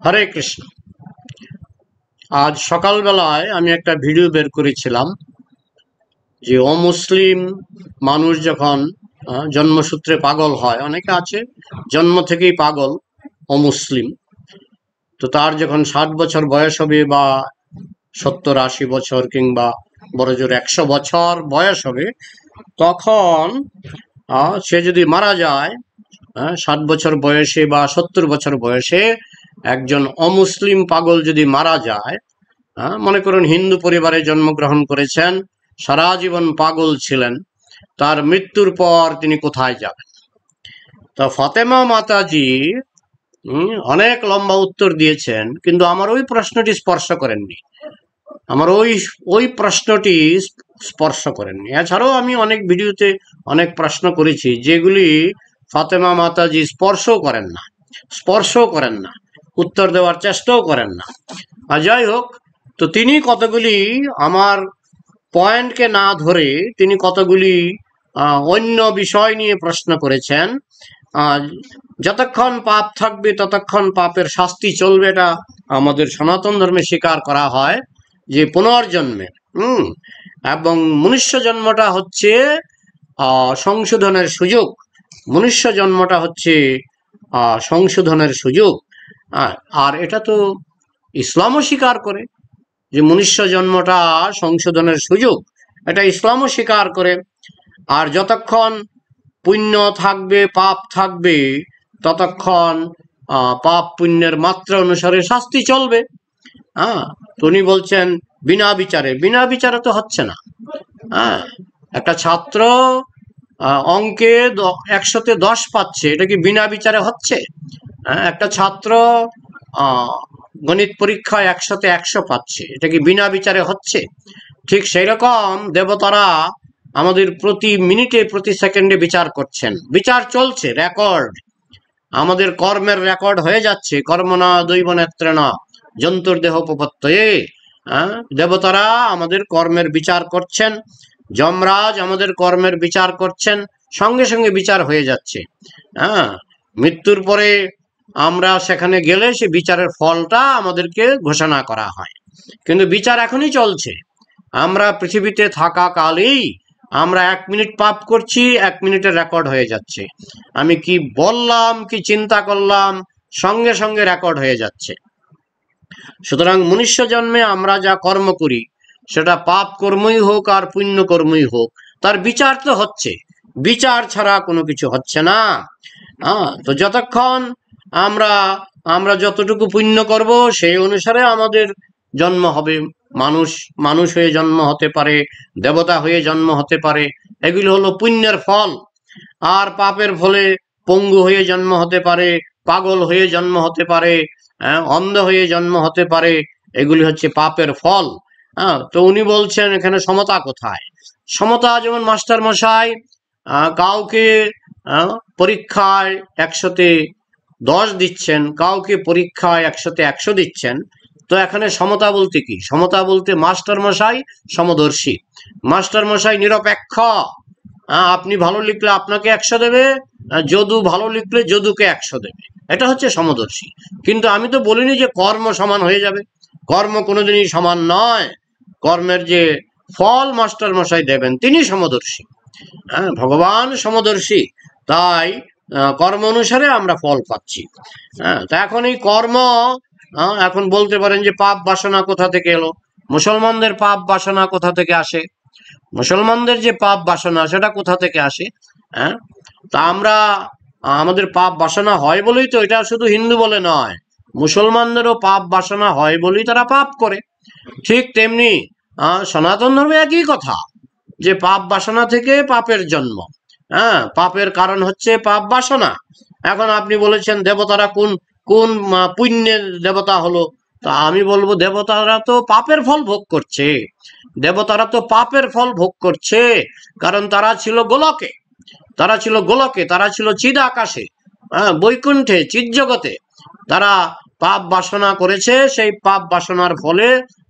হরে কৃষ্ণ। আজ সকালবেলায় আমি একটা ভিডিও বের করেছিলাম যে অমুসলিম মানুষ যখন জন্মসূত্রে পাগল হয়, অনেকে আছে জন্ম থেকেই পাগল অমুসলিম, তো তার যখন 60 বছর বয়স হবে বা 70-80 বছর কিংবা বড় জোর 100 বছর বয়স হবে, তখন সে যদি মারা যায় 60 বছর বয়সে বা 70 বছর বয়সে, একজন অমুসলিম পাগল যদি মারা যায়, মনে করুন হিন্দু পরিবারে জন্মগ্রহণ করেছেন, সারা জীবন পাগল ছিলেন, তার মৃত্যুর পর তিনি কোথায় যাবেন? তো ফাতেমা মাতাজি অনেক লম্বা উত্তর দিয়েছেন, কিন্তু আমার ওই প্রশ্নটি স্পর্শ করেননি। আমার ওই ওই প্রশ্নটি স্পর্শ করেননি। এছাড়াও আমি অনেক ভিডিওতে অনেক প্রশ্ন করেছি যেগুলি ফাতেমা মাতাজি স্পর্শও করেন না, উত্তর দেওয়ার চেষ্টাও করেন না। আর যাই হোক, তো তিনি কতগুলি আমার পয়েন্টকে না ধরে তিনি কতগুলি অন্য বিষয় নিয়ে প্রশ্ন করেছেন। যতক্ষণ পাপ থাকবে ততক্ষণ পাপের শাস্তি চলবে, এটা আমাদের সনাতন ধর্মে স্বীকার করা হয় যে পুনর্জন্মের এবং মনুষ্য জন্মটা হচ্ছে সংশোধনের সুযোগ। মনুষ্য জন্মটা হচ্ছে সংশোধনের সুযোগ। আর এটা তো ইসলামও স্বীকার করে যে মনুষ্য জন্মটা সংশোধনের সুযোগ, এটা ইসলামও স্বীকার করে। আর যতক্ষণ পুণ্য থাকবে, পাপ থাকবে, ততক্ষণ পাপ পুণ্যের মাত্রা অনুসারে শাস্তি চলবে। তো উনি বলছেন বিনা বিচারে তো হচ্ছে না। একটা ছাত্র অঙ্কে 100-তে 10 পাচ্ছে, এটা কি বিনা বিচারে হচ্ছে? একটা ছাত্র গণিত পরীক্ষায় 100-তে 100 পাচ্ছে, এটা কি বিনা বিচারে হচ্ছে? ঠিক সেই রকম দেবতারা আমাদের প্রতি মিনিটে প্রতি সেকেন্ডে বিচার করছেন, বিচার চলছে, রেকর্ড, আমাদের কর্মের রেকর্ড হয়ে যাচ্ছে। কর্মণা দৈব নেত্রেণা জন্তুর্দেহ উপপত্তয়ে। দেবতারা আমাদের কর্মের বিচার করছেন, যমরাজ আমাদের কর্মের বিচার করছেন, সঙ্গে সঙ্গে বিচার হয়ে যাচ্ছে। মৃত্যুর পরে আমরা সেখানে গেলে সে বিচারের ফলটা আমাদেরকে ঘোষণা করা হয়, কিন্তু বিচার এখনই চলছে। আমরা পৃথিবীতে থাকা কালেই আমরা 1 মিনিট পাপ করছি, 1 মিনিটের রেকর্ড হয়ে যাচ্ছে। আমি কি বললাম, কি চিন্তা করলাম, সঙ্গে সঙ্গে রেকর্ড হয়ে যাচ্ছে। সুতরাং মনুষ্য জন্মে আমরা যা কর্ম করি, সেটা পাপ কর্মই হোক আর পুণ্য কর্মই হোক, তার বিচার তো হচ্ছে। বিচার ছাড়া কোনো কিছু হচ্ছে না। তো যতক্ষণ আমরা আমরা যতটুকু পুণ্য করব সেই অনুসারে আমাদের জন্ম হবে। মানুষ হয়ে জন্ম হতে পারে, দেবতা হয়ে জন্ম হতে পারে, এগুলো হলো পুণ্যের ফল। আর পাপের ফলে পঙ্গু হয়ে জন্ম হতে পারে, পাগল হয়ে জন্ম হতে পারে, অন্ধ হয়ে জন্ম হতে পারে, এগুলি হচ্ছে পাপের ফল। তো উনি বলছেন এখানে সমতা কোথায়? সমতা যেমন মাস্টার মশাই কাউকে পরীক্ষায় 100-তে 10 দিচ্ছেন, কাউকে পরীক্ষায় 100-তে 100 দিচ্ছেন। তো এখানে সমতা বলতে কি? সমতা বলতে মাস্টার মশাই সমদর্শী, মাস্টার মশাই নিরপেক্ষ। আপনি ভালো লিখলে আপনাকে 100 দেবে, যদু ভালো লিখলে যদুকে 100 দেবে, এটা হচ্ছে সমদর্শী। কিন্তু আমি তো বলিনি যে কর্ম সমান হয়ে যাবে, কর্ম কোনোদিনই সমান নয়। কর্মের যে ফল মাস্টার মশাই দেবেন তিনি সমদর্শী, ভগবান সমদর্শী, তাই কর্ম অনুসারে আমরা ফল পাচ্ছি। তা এখন এই কর্ম, এখন বলতে পারেন যে পাপ বাসনা কোথা থেকে এলো? মুসলমানদের পাপ বাসনা কোথা থেকে আসে? মুসলমানদের যে পাপ বাসনা সেটা কোথা থেকে আসে? তা আমরা আমাদের পাপ বাসনা হয় বলেই তো, এটা শুধু হিন্দু বলে নয়, মুসলমানদেরও পাপ বাসনা হয় বলেই তারা পাপ করে। ঠিক তেমনি সনাতন ধর্মে একই কথা, যে পাপ বাসনা থেকে পাপের জন্ম। পাপের কারণ হচ্ছে পাপ বাসনা। এখন আপনি বলেছেন দেবতারা কোন কোন পুণ্যের দেবতা হলো? তা আমি বলবো দেবতারা তো পাপের ফল ভোগ করছে। দেবতারা তো পাপের ফল ভোগ করছে, কারণ তারা ছিল গোলকে, তারা ছিল চিদ আকাশে, বৈকুণ্ঠে, চিদ জগতে। তারা পাপ বাসনা করেছে, সেই পাপ বাসনার ফলে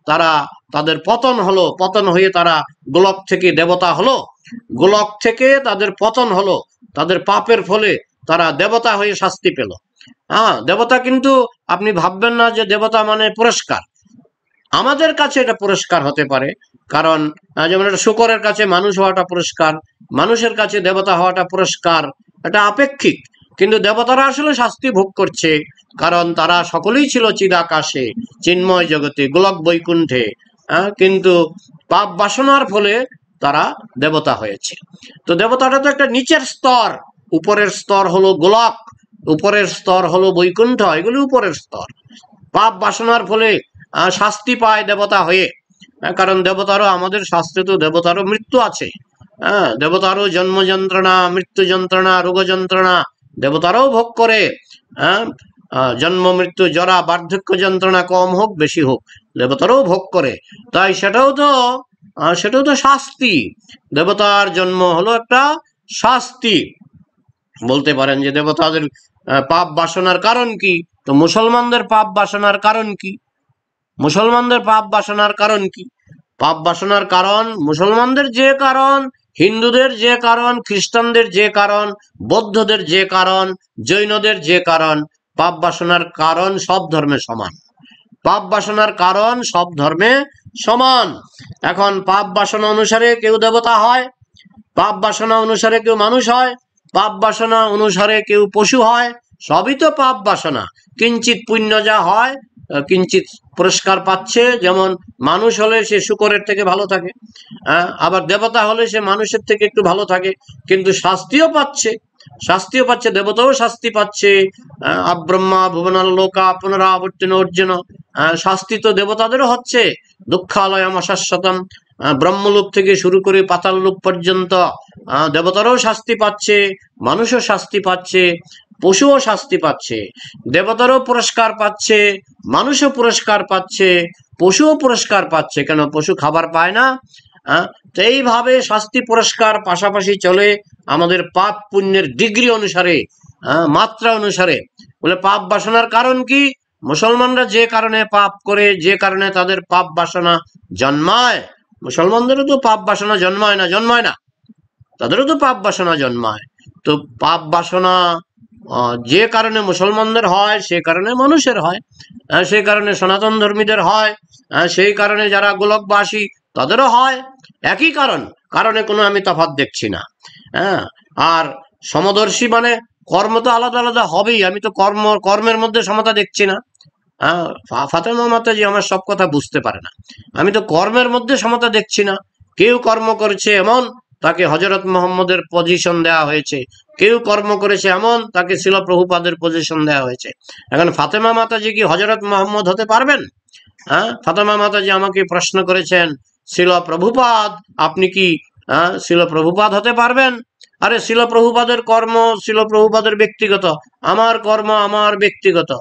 তারা তাদের পতন হলো, পতন হয়ে তারা গোলক থেকে দেবতা হলো, গোলক থেকে তাদের পতন হলো, তাদের পাপের ফলে তারা দেবতা হয়ে শাস্তি পেল। হ্যাঁ, দেবতা কিন্তু আপনি ভাববেন না যে দেবতা মানে পুরস্কার। আমাদের কাছে এটা পুরস্কার হতে পারে, কারণ যেমন একটা শূকরের কাছে মানুষ হওয়াটা পুরস্কার, মানুষের কাছে দেবতা হওয়াটা পুরস্কার, এটা আপেক্ষিক। কিন্তু দেবতারা আসলে শাস্তি ভোগ করছে, কারণ তারা সকলেই ছিল চিদাকাশে, চিন্ময় জগতে, গোলক বৈকুণ্ঠে। কিন্তু পাপ বাসনার ফলে তারা দেবতা হয়েছে। তো দেবতাটা তো একটা নিচের স্তর, উপরের স্তর হলো গোলক, উপরের স্তর হলো বৈকুণ্ঠ, এগুলি উপরের স্তর। পাপ বাসনার ফলে শাস্তি পায় দেবতা হয়ে, কারণ দেবতারও, আমাদের শাস্ত্রে তো দেবতারও মৃত্যু আছে। হ্যাঁ, দেবতারও জন্ম যন্ত্রণা, মৃত্যু যন্ত্রণা, রোগ যন্ত্রণা দেবতারাও ভোগ করে। হ্যাঁ, জন্ম মৃত্যু জরা বার্ধক্য যন্ত্রণা কম হোক বেশি হোক দেবতারাও ভোগ করে। তাই সেটাও তো শাস্তি। দেবতার জন্ম হলো একটা শাস্তি। বলতে পারেন যে দেবতাদের পাপ বাসনার কারণ কি? তো মুসলমানদের পাপ বাসনার কারণ কি? মুসলমানদের পাপ বাসনার কারণ কি? পাপ বাসনার কারণ মুসলমানদের যে কারণ, হিন্দুদের যে কারণ, খ্রিস্টানদের যে কারণ, বৌদ্ধদের যে কারণ, জৈনদের যে কারণ, পাপ বাসনার কারণ সব ধর্মে সমান। পাপ বাসনার কারণ সব ধর্মে সমান। এখন পাপ বাসনা অনুসারে কেউ দেবতা হয়, পাপ বাসনা অনুসারে কেউ মানুষ হয়, পাপ বাসনা অনুসারে কেউ পশু হয়, সবই তো পাপ বাসনা। কিঞ্চিত পুণ্য যা হয়, কিঞ্চিত পুরস্কার পাচ্ছে। যেমন মানুষ হলে সে শূকরের থেকে ভালো থাকে, আবার দেবতা হলে সে মানুষের থেকে একটু ভালো থাকে, কিন্তু শাস্তিও পাচ্ছে, শাস্তিও পাচ্ছে, দেবতাও শাস্তি পাচ্ছে। আব্রহ্মা ভুবনাল্লোকা পুনরাবর্তিন অর্জুন, শাস্তি তো দেবতাদেরও হচ্ছে। দুঃখালয়ম অশাশ্বতম, ব্রহ্মলোক থেকে শুরু করে পাতাল লোক পর্যন্ত দেবতারাও শাস্তি পাচ্ছে, মানুষও শাস্তি পাচ্ছে, পশুও শাস্তি পাচ্ছে। দেবতারও পুরস্কার পাচ্ছে, মানুষও পুরস্কার পাচ্ছে, পশুও পুরস্কার পাচ্ছে। কেন? পশু খাবার পায় না। তো এইভাবে শাস্তি পুরস্কার পাশাপাশি চলে আমাদের পাপ পুণ্যের ডিগ্রি অনুসারে, মাত্রা অনুসারে। বলে পাপ বাসনার কারণ কি? মুসলমানরা যে কারণে পাপ করে, যে কারণে তাদের পাপ বাসনা জন্মায়, মুসলমানদেরও তো পাপ বাসনা জন্মায় না, তাদেরও তো পাপ বাসনা জন্মায়। তো পাপ বাসনা যে কারণে মুসলমানদের হয়, সে কারণে মানুষের হয়, সে কারণে সনাতন ধর্মীদের হয়, সেই কারণে যারা গোলকবাসী তাদেরও হয়। একই কারণ, কারণে কোনো আমি তফাৎ দেখছি না। হ্যাঁ, আর সমদর্শী মানে কর্ম তো আলাদা আলাদা হবেই, আমি তো কর্মের মধ্যে সমতা দেখছি না। ফাতেমা মাতাজি আমার সব কথা বুঝতে পারে না। আমি তো কর্মের মধ্যে সমতা দেখছি না। কেউ কর্ম করেছে এমন, তাকে হযরত মুহাম্মদের পজিশন দেওয়া হয়েছে, কেউ কর্ম করেছে এমন, তাকে শিল প্রভুপাদের পজিশন দেওয়া হয়েছে। এখন ফাতেমা মাতাজি কি হযরত মুহাম্মদ হতে পারবেন? ফাতেমা মাতাজি আমাকে প্রশ্ন করেছেন, শিল প্রভুপাদ আপনি কি শিল প্রভুপাদ হতে পারবেন? আরে শিল প্রভুপাদের কর্ম শিল প্রভুপাদের ব্যক্তিগত, আমার কর্ম আমার ব্যক্তিগত।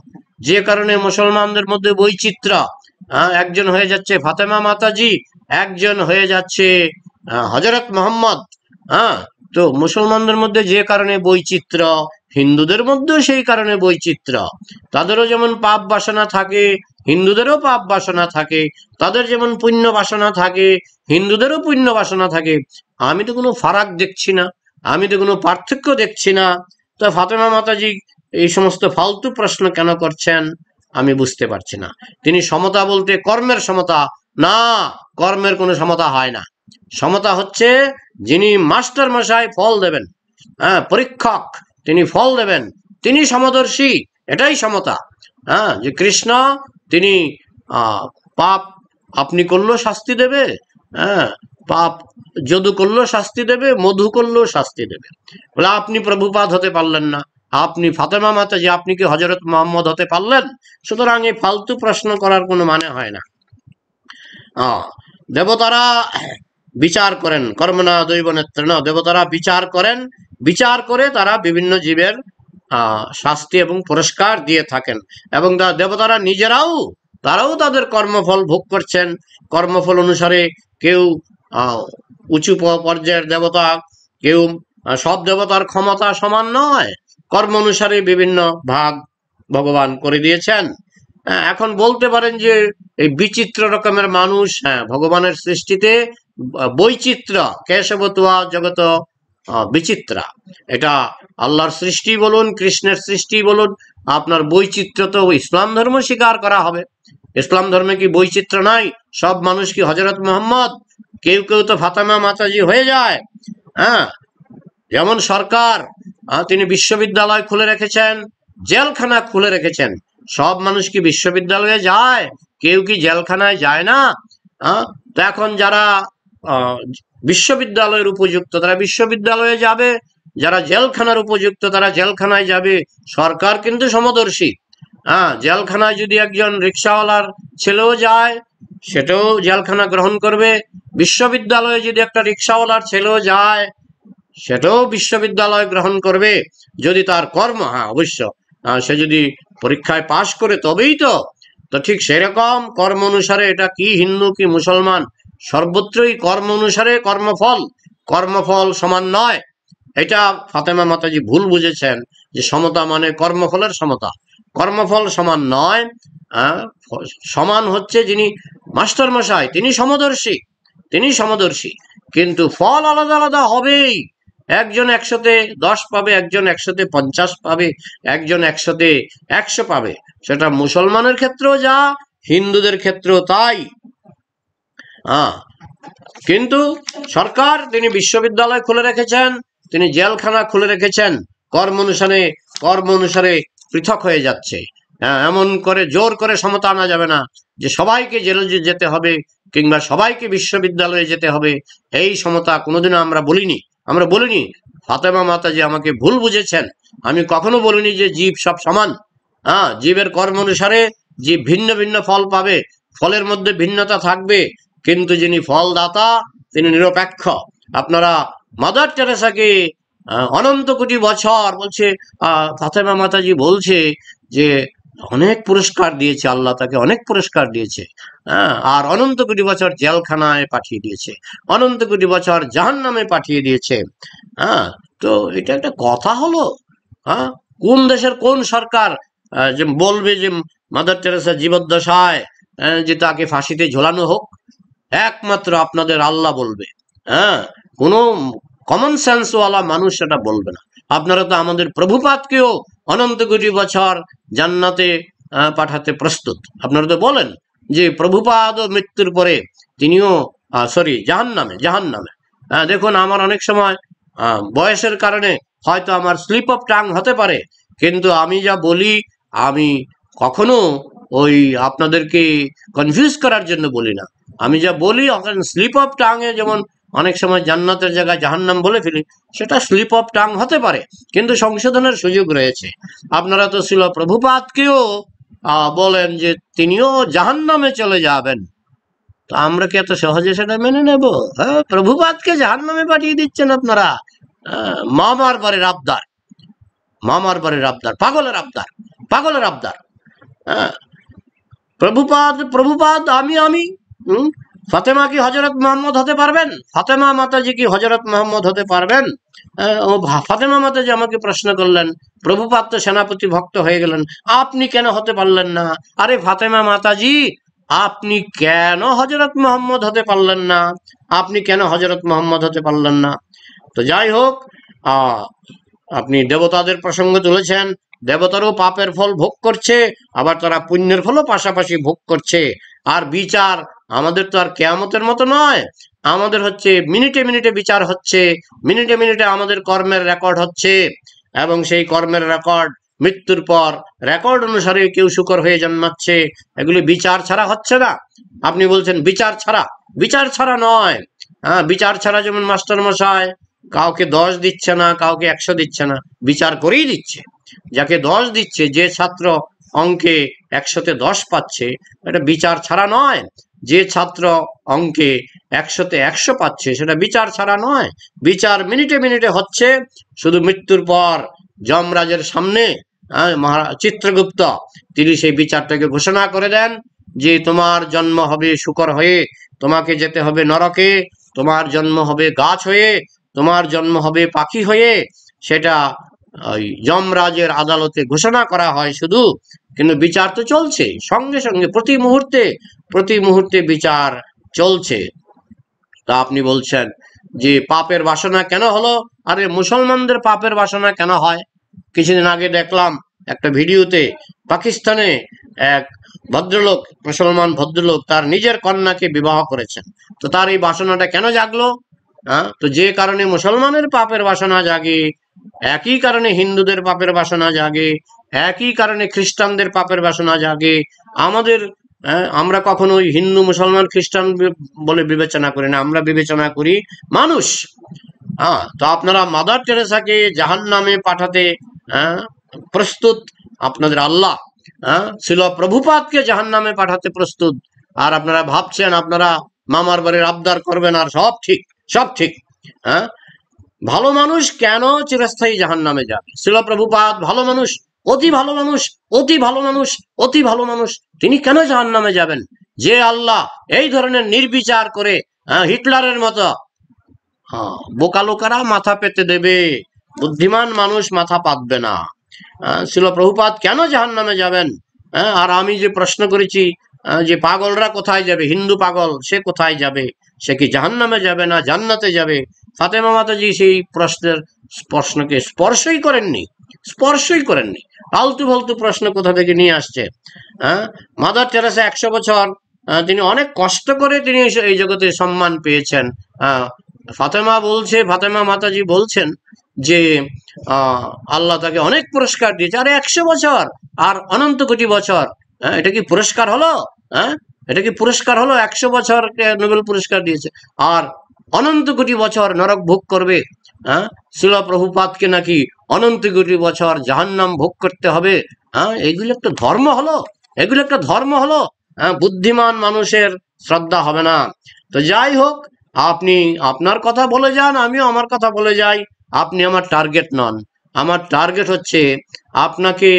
যে কারণে মুসলমানদের মধ্যে বৈচিত্র্য, একজন হয়ে যাচ্ছে ফাতেমা মাতাজি, একজন হয়ে যাচ্ছে হযরত মুহাম্মদ। তো মুসলমানদের মধ্যে যে কারণে বৈচিত্র্য, হিন্দুদের মধ্যেও সেই কারণে বৈচিত্র্য। তাদেরও যেমন পাপ বাসনা থাকে, হিন্দুদেরও পাপ বাসনা থাকে। তাদের যেমন পুণ্য বাসনা থাকে, হিন্দুদেরও পুণ্য বাসনা থাকে। আমি তো কোনো ফারাক দেখছি না, আমি তো কোনো পার্থক্য দেখছি না। তো ফাতেমা মাতাজি এই সমস্ত ফালতু প্রশ্ন কেন করছেন আমি বুঝতে পারছি না। তিনি সমতা বলতে কর্মের সমতা না, কর্মের কোনো সমতা হয় না। সমতা হচ্ছে যিনি মাস্টার মশাই ফল দেবেন, পরীক্ষক, তিনি ফল দেবেন, তিনি সমদর্শী, এটাই সমতা। যে কৃষ্ণ তিনি পাপ আপনি করলেও শাস্তি দেবে, পাপ যদু করলেও শাস্তি দেবে, মধু করলেও শাস্তি দেবে। বলে আপনি প্রভুপাদ হতে পারলেন না, আপনি ফাতেমা মাতাজি, আপনি কি হযরত মুহাম্মদ হতে পারলেন? সুতরাং এই ফালতু প্রশ্ন করার কোনো মানে হয় না। দেবতারা বিচার করেন, কর্মণা দৈব নেত্রেণ, দেবতারা বিচার করেন, বিচার করে তারা বিভিন্ন জীবের শাস্তি এবং পুরস্কার দিয়ে থাকেন। এবং দেবতারা তারাও তাদের কর্মফল ভোগ করছেন। কর্মফল অনুসারে কেউ উঁচু পর্যায়ের দেবতা, কেউ, সব দেবতার ক্ষমতা সমান নয়, কর্ম অনুসারে বিভিন্ন ভাগ ভগবান করে দিয়েছেন। এখন বলতে পারেন যে এই বিচিত্র রকমের মানুষ, ভগবানের সৃষ্টিতে বৈচিত্র্য, কেশবতুয়া জগত বিচিত্রা। এটা আল্লাহর সৃষ্টি বলুন, কৃষ্ণের সৃষ্টি বলুন, আপনার বৈচিত্র্য তো ইসলাম ধর্ম স্বীকার করা হবে। ইসলাম ধর্মে কি বৈচিত্র্য নাই? সব মানুষ কি হজরত মোহাম্মদ? কেউ কেউ তো ফাতেমা মাতাজি হয়ে যায়। হ্যাঁ, যেমন সরকার তিনি বিশ্ববিদ্যালয় খুলে রেখেছেন, জেলখানা খুলে রেখেছেন। সব মানুষ কি বিশ্ববিদ্যালয়ে যায়? কেউ কি জেলখানায় যায় না? তো এখন যারা বিশ্ববিদ্যালয়ের উপযুক্ত তারা বিশ্ববিদ্যালয়ে যাবে, যারা জেলখানার উপযুক্ত তারা জেলখানায় যাবে। সরকার কিন্তু সমদর্শী। জেলখানায় যদি একজন রিক্সাওয়ালার ছেলেও যায়, সেটাও জেলখানা গ্রহণ করবে। বিশ্ববিদ্যালয়ে যদি একটা রিক্সাওয়ালার ছেলেও যায়, সেটাও বিশ্ববিদ্যালয় গ্রহণ করবে, যদি তার কর্ম, অবশ্য সে যদি পরীক্ষায় পাশ করে তবেই তো। ঠিক সেরকম কর্ম অনুসারে, এটা কি হিন্দু কি মুসলমান, সর্বত্রই কর্ম অনুসারে কর্মফল, কর্মফল সমান নয়। এটা ফাতেমা মাতাজি ভুল বুঝেছেন, যে সমতা মানে কর্মফলের সমতা। কর্মফল সমান নয়। সমান হচ্ছে যিনি মাস্টার মশাই, তিনি সমদর্শী, তিনি সমদর্শী, কিন্তু ফল আলাদা আলাদা হবেই। একজন 100-10 পাবে, একজন 100-50 পাবে, একজন 100-100 পাবে। সেটা মুসলমানের ক্ষেত্রেও যা, হিন্দুদের ক্ষেত্রেও তাই। কিন্তু সরকার তিনি বিশ্ববিদ্যালয় খুলে রেখেছেন, তিনি জেলখানা খুলে রেখেছেন। কর্ম অনুসারে পৃথক হয়ে যাচ্ছে। এমন করে জোর করে সমতা আনা যাবে না যে সবাইকে জেলে যেতে হবে কিংবা সবাইকে বিশ্ববিদ্যালয়ে যেতে হবে। এই সমতা কোনোদিনও আমরা বলিনি। ফাতেমা মাতাজি আমাকে ভুল বুঝেছেন। আমি কখনো বলিনি যে জীব সব সমান। জীবের কর্ম অনুসারে জীব ভিন্ন ভিন্ন ফল পাবে, ফলের মধ্যে ভিন্নতা থাকবে, কিন্তু যিনি ফলদাতা তিনি নিরপেক্ষ। আপনারা মাদার টেরেসাকে অনন্ত কোটি বছর বলছে, ফাতেমা মাতাজি বলছে যে অনেক পুরস্কার দিয়েছে আল্লাহ, তাকে অনেক পুরস্কার দিয়েছে। আর অনন্ত কোটি বছর জেলখানায় পাঠিয়ে দিয়েছে, অনন্ত কোটি বছর জাহান্নামে পাঠিয়ে দিয়েছে। তো এটা একটা কথা হলো? কোন দেশের কোন সরকার যে বলবে যে মাদার টেরেসা জীবদ্দশায় যে তাকে ফাঁসিতে ঝোলানো হোক? একমাত্র আপনাদের আল্লাহ বলবে। কোনো কমন সেন্সওয়ালা মানুষ সেটা বলবে না। আপনারা তো আমাদের প্রভুপাদকেও অনন্ত কোটি বছর জান্নাতে পাঠাতে প্রস্তুত। আপনারা তো বলেন যে প্রভুপাদ মৃত্যুর পরে তিনিও জাহান্নামে। দেখুন, আমার অনেক সময় বয়সের কারণে হয়তো আমার স্লিপ অফ টাং হতে পারে, কিন্তু আমি যা বলি, আমি কখনো ওই আপনাদেরকে কনফিউজ করার জন্য বলি না। আমি যা বলি, স্লিপ অফ টাঙে যেমন অনেক সময় জান্নাতের জায়গায় জাহান্নাম বলে ফেলি, সেটা স্লিপ অফ টাং হতে পারে, কিন্তু সংশোধনের সুযোগ রয়েছে। আপনারা তো ছিল প্রভুপাদকেও বলেন যে তিনিও জাহান্নামে চলে যাবেন। তো আমরা কি এত সহজে সেটা মেনে নেব? প্রভুপাদকে জাহান্নামে পাঠিয়ে দিচ্ছেন আপনারা। মামার বাড়ির আবদার, পাগলের আবদার। প্রভুপাদ আমি ফাতেমা কি হজরত মোহাম্মদ হতে পারবেন? ফাতেমা মাতাজি কি হজরত মোহাম্মদ হতে পারবেন? ফাতেমা মাতাজি আমাকে প্রশ্ন করলেন, প্রভুপাদ তো সেনাপতি ভক্ত হয়ে গেলেন, আপনি কেন হতে পারলেন না? আরে ফাতেমা মাতাজি, আপনি কেন হজরত মোহাম্মদ হতে পারলেন না? তো যাই হোক, আপনি দেবতাদের প্রসঙ্গ তুলেছেন। দেবতারও পাপের ফল ভোগ করছে, আবার তারা পুণ্যের ফলও পাশাপাশি ভোগ করছে। আর বিচার আমাদের তো আর কিয়ামতের মতো নয়। আমাদের হচ্ছে মিনিটে মিনিটে বিচার হচ্ছে, মিনিটে মিনিটে আমাদের কর্মের রেকর্ড হচ্ছে, এবং সেই কর্মের রেকর্ড মৃত্যুর পর রেকর্ড অনুসারে কেউ শুকর হয়ে জন্মাচ্ছে। এগুলি বিচার ছাড়া হচ্ছে না। আপনি বলছেন বিচার ছাড়া নয়। বিচার ছাড়া যেমন মাস্টার মশাই কাউকে 10 দিচ্ছে না, কাউকে 100 দিচ্ছে না, বিচার করেই দিচ্ছে। যাকে 10 দিচ্ছে, যে ছাত্র অঙ্কে 100-তে 10 পাচ্ছে, এটা বিচার ছাড়া নয়। যে ছাত্র অঙ্কে 100-তে 100 পাচ্ছে, সেটা বিচার ছাড়া নয়। বিচার মিনিটে মিনিটে হচ্ছে। শুধু মৃত্যুর পর যমরাজের সামনে চিত্রগুপ্ত তিনি সেই বিচারটাকে ঘোষণা করে দেন যে তোমার জন্ম হবে শুকর হয়ে, তোমাকে যেতে হবে নরকে, তোমার জন্ম হবে গাছ হয়ে, তোমার জন্ম হবে পাখি হয়ে। সেটা ওই যমরাজের আদালতে ঘোষণা করা হয় শুধু, কিন্তু বিচার তো চলছে সঙ্গে সঙ্গে, প্রতি মুহূর্তে বিচার চলছে। তা আপনি বলছেন যে পাপের বাসনা কেন হলো। আরে মুসলমানদের পাপের বাসনা কেন হয়? কিছুদিন আগে দেখলাম একটা ভিডিওতে, পাকিস্তানে এক ভদ্রলোক, মুসলমান ভদ্রলোক তার নিজের কন্যাকে বিবাহ করেছেন। তো তার এই বাসনাটা কেন জাগলো? তো যে কারণে মুসলমানের পাপের বাসনা জাগে, একই কারণে হিন্দুদের পাপের বাসনা জাগে, একই কারণে খ্রিস্টানদের পাপের বাসনা জাগে। আমাদের আমরা কখনোই হিন্দু মুসলমান খ্রিস্টান বলে বিবেচনা করি না, আমরা বিবেচনা করি মানুষ। তো আপনারা মাদার টেরেসাকে জাহান্নামে পাঠাতে প্রস্তুত, আপনাদের আল্লাহ ছিল প্রভুপাদকে জাহান্নামে পাঠাতে প্রস্তুত, আর আপনারা ভাবছেন আপনারা মামার বাড়ির আবদার করবেন আর সব ঠিক, সব ঠিক। ভালো মানুষ কেন চিরস্থায়ী জাহান্নামে যাবে? ছিল প্রভুপাদ ভালো মানুষ, অতি ভালো মানুষ, অতি ভালো মানুষ, অতি ভালো মানুষ, তিনি কেন জাহান্নামে যাবেন? যে আল্লাহ এই ধরনের নির্বিচার করে হিটলারের মতো বোকা লোকেরা মাথা পেতে দেবে, বুদ্ধিমান মানুষ মাথা পাতবে না। ছিল প্রভুপাদ কেন জাহান্নামে যাবেন? আর আমি যে প্রশ্ন করেছি যে পাগলরা কোথায় যাবে, হিন্দু পাগল সে কোথায় যাবে, সে কি জাহান্নামে যাবে না জান্নাতে যাবে? ফাতেমা মাতাজি সেই প্রশ্নকে স্পর্শই করেননি, স্পর্শই করেননি। ফালতু ফালতু প্রশ্ন কোথা থেকে নিয়ে আসছে। মাদার টেরেসা 100 বছর তিনি অনেক কষ্ট করে তিনি এই জগতে সম্মান পেয়েছেন। ফাতেমা মাতাজি বলছেন যে আল্লাহ তাকে অনেক পুরস্কার দিয়েছে। আরে 100 বছর আর অনন্ত কোটি বছর, এটা কি পুরস্কার হলো? এটা কি পুরস্কার হলো? 100 বছর নোবেল পুরস্কার দিয়েছে, আর অনন্ত কোটি বছর নরক ভোগ করবে। শিল প্রভুপাদকে নাকি অনন্ত কোটি বছর জাহান্নাম ভোগ করতে হবে। এগুলো একটা ধর্ম হলো? এগুলো একটা ধর্ম হলো? বুদ্ধিমান মানুষের শ্রদ্ধা হবে না। তো যাই হোক, আপনি আপনার কথা বলে যান, আমিও আমার কথা বলে যাই। আপনি আমার টার্গেট নন। আমার টার্গেট হচ্ছে আপনাকে,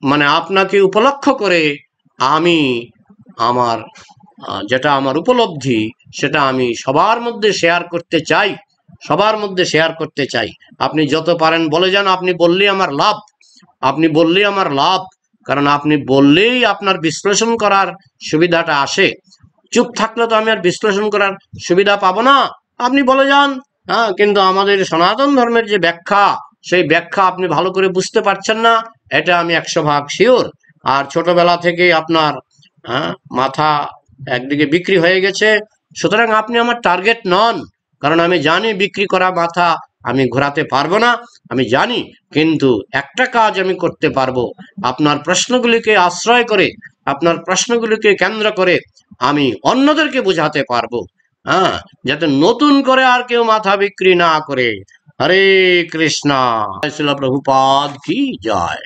মানে আপনাকে উপলক্ষ করে আমি আমার যেটা আমার উপলব্ধি সেটা আমি সবার মধ্যে শেয়ার করতে চাই, সবার মধ্যে শেয়ার করতে চাই। আপনি যত পারেন বলে যান, আপনি বললেই আমার লাভ, আপনি বললেই আমার লাভ, কারণ আপনি বললেই আপনার বিশ্লেষণ করার সুবিধাটা আসে। চুপ থাকলে তো আমি আর বিশ্লেষণ করার সুবিধা পাবো না। আপনি বলে যান, কিন্তু আমাদের সনাতন ধর্মের যে ব্যাখ্যা, সেই ব্যাখ্যা আপনি ভালো করে বুঝতে পারছেন না, এটা আমি 100% শিওর। আর ছোটবেলা থেকে আপনার মাথা একদিকে বিক্রি হয়ে গেছে, সুতরাং আপনি আমার টার্গেট নন। কারণ আমি জানি বিক্রি করা মাথা আমি ঘোরাতে পারবো না, আমি জানি। কিন্তু একটা কাজ আমি করতে পারবো, আপনার প্রশ্নগুলিকে আশ্রয় করে, আপনার প্রশ্নগুলিকে কেন্দ্র করে আমি অন্যদেরকে বোঝাতে পারবো, যাতে নতুন করে আর কেউ মাথা বিক্রি না করে। হরে কৃষ্ণা। শিল প্রভুপাদ কি জয়।